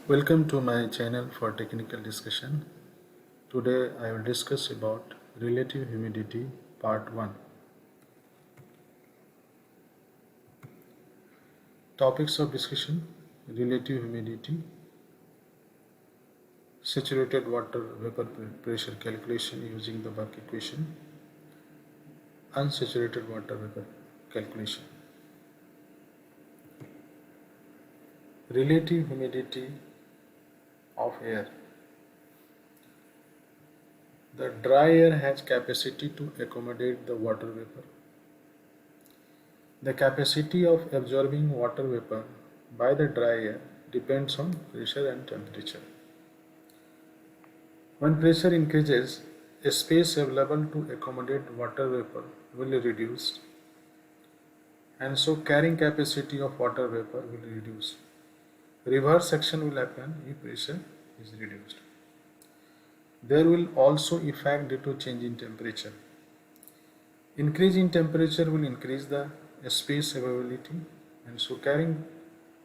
Welcome to my channel for technical discussion. Today I will discuss about relative humidity part 1. Topics of discussion: relative humidity, saturated water vapor pressure calculation using the Buck equation, unsaturated water vapor calculation. Relative humidity of air. The dry air has capacity to accommodate the water vapor. The capacity of absorbing water vapor by the dry air depends on pressure and temperature. When pressure increases, a space available to accommodate water vapor will reduce, and so carrying capacity of water vapor will reduce. Reverse action will happen if pressure is reduced. There will also effect due to change in temperature. Increase in temperature will increase the space availability, and so carrying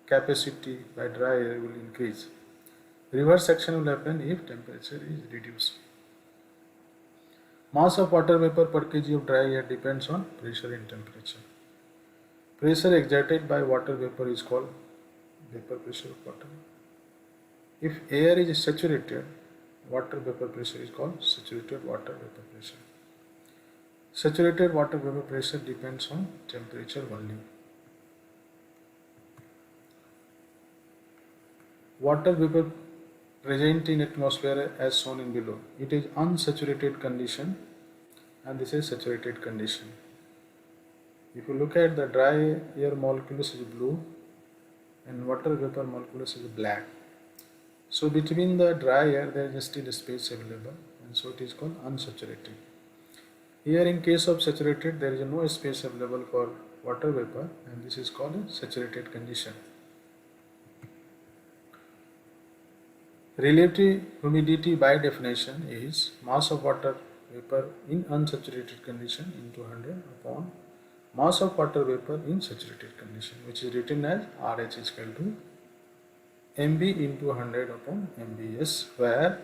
capacity by dry air will increase. Reverse action will happen if temperature is reduced. Mass of water vapor per kg of dry air depends on pressure and temperature. Pressure exerted by water vapor is called vapor pressure of water. If air is saturated, water vapor pressure is called saturated water vapor pressure. Saturated water vapor pressure depends on temperature only. Water vapor present in atmosphere as shown in below. It is unsaturated condition and this is saturated condition. If you look at the dry air molecules is blue and water vapor molecules is black. So between the dry air there is still space available, and so it is called unsaturated. Here in case of saturated there is no space available for water vapor, and this is called a saturated condition. Relative humidity by definition is mass of water vapor in unsaturated condition into 100 upon mass of water vapor in saturated condition, which is written as RH is equal to mb into 100 upon mbs, where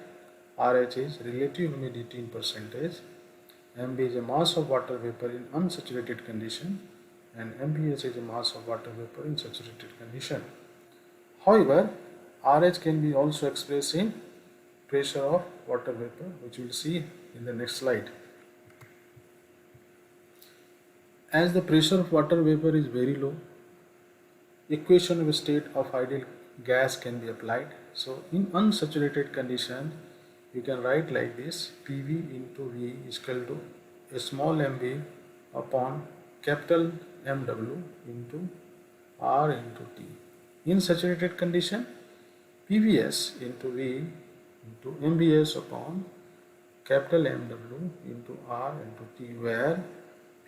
RH is relative humidity in percentage, mb is a mass of water vapor in unsaturated condition, and mbs is a mass of water vapor in saturated condition. However, RH can be also expressed in pressure of water vapor, which we will see in the next slide. As the pressure of water vapor is very low, equation of state of ideal gas can be applied. So in unsaturated condition, you can write like this: PV into V is equal to a small mv upon capital MW into R into T. In saturated condition, PVS into V into MVS upon capital MW into R into T, where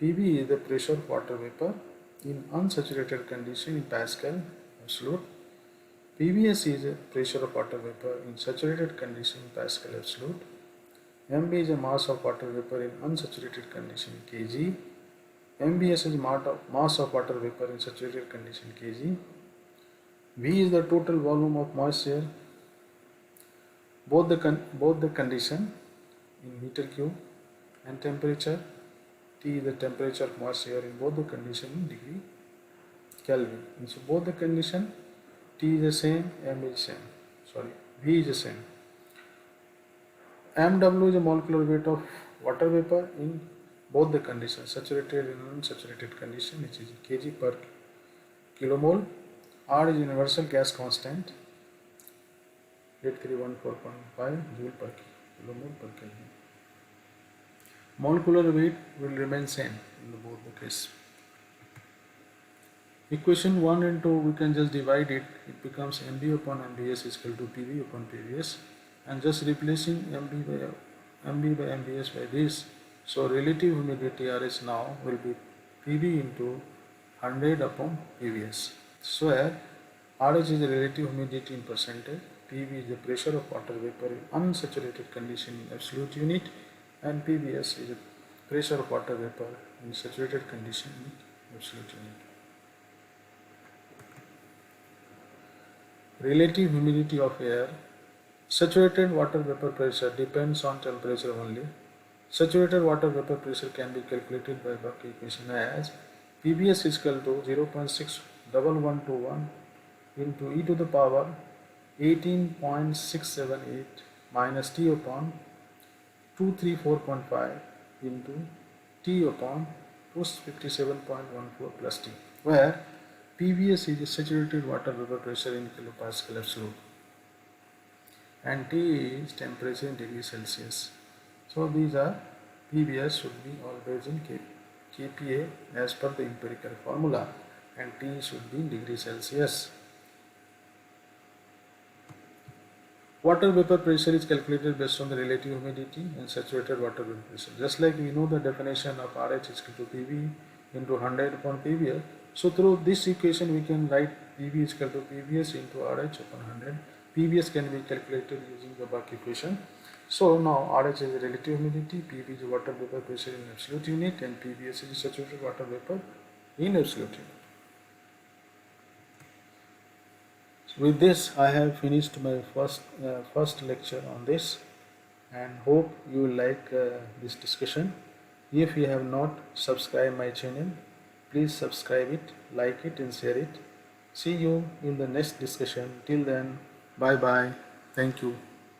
PV is the pressure of water vapor in unsaturated condition in Pascal absolute. PVS is a pressure of water vapor in saturated condition in Pascal absolute. MV is a mass of water vapor in unsaturated condition kg. MVS is mass of water vapor in saturated condition kg. V is the total volume of moisture, both the condition in meter cube, and temperature. T is the temperature of moisture in both the condition in degree Kelvin. And so both the condition, T is the same, M is same. V is the same. MW is a molecular weight of water vapor in both the conditions, saturated and unsaturated condition, which is kg per kilomole. R is universal gas constant, 8314.5 joule per kilomole per Kelvin. Molecular weight will remain same in both the case. Equation 1 and 2, we can just divide it. It becomes mb upon mbs is equal to pv upon pvs, and just replacing mb by mbs by this. So relative humidity RH now will be pv into 100 upon pvs. So where RH is the relative humidity in percentage, pv is the pressure of water vapor in unsaturated condition in absolute unit, and pvs is the pressure of water vapor in saturated condition in absolute unit. relative humidity of air. Saturated water vapor pressure depends on temperature only. Saturated water vapor pressure can be calculated by Buck equation as PBS is equal to 0.61121 into e to the power 18.678 minus T upon 234.5 into T upon 257.14 plus T, where PBS is saturated water vapor pressure in kilopascal absolute and T is temperature in degrees Celsius. So these are PBS should be always in kPa as per the empirical formula, and T should be in degrees Celsius. Water vapor pressure is calculated based on the relative humidity and saturated water vapor pressure. Just like we know the definition of RH is equal to PV into 100 upon PBS. So through this equation we can write PV is equal to PBS into RH upon 100. PBS can be calculated using the Buck equation. So now RH is relative humidity, PV is water vapor pressure in absolute unit, and PBS is saturated water vapor in absolute unit. With this, I have finished my first lecture on this, and hope you will like this discussion. If you have not subscribed my channel, please subscribe it, like it, and share it. See you in the next discussion. Till then, bye bye. Thank you.